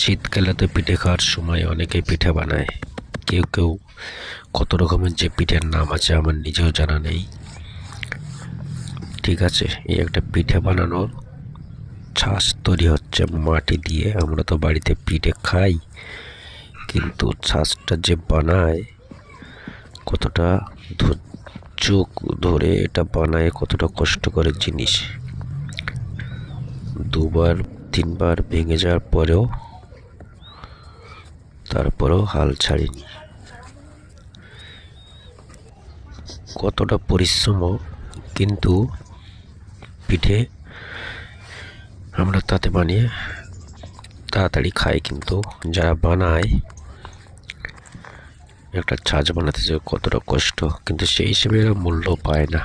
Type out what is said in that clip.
শীতকালে তো পিঠে খাওয়ার সময় অনেকেই পিঠে বানায়। কেউ কেউ কত রকমের যে পিঠের নাম আছে আমার নিজেও জানা নেই। ঠিক আছে, এই একটা পিঠে বানানোর ছাঁচ তৈরি হচ্ছে মাটি দিয়ে। আমরা তো বাড়িতে পিঠে খাই, কিন্তু ছাঁচটা যে বানায় কতটা ধৈর্য ধরে এটা বানায়, কতটা কষ্টকরের জিনিস। দুবার তিনবার ভেঙে যাওয়ার পরেও তারপরেও হাল ছাড়িনি। কতটা পরিশ্রম, কিন্তু পিঠে আমরা তাতে বানিয়ে তাড়াতাড়ি খাই, কিন্তু যারা বানায় একটা ছাঁচ বানাতে যে কতটা কষ্ট, কিন্তু সেই হিসেবে এরা মূল্য পায় না।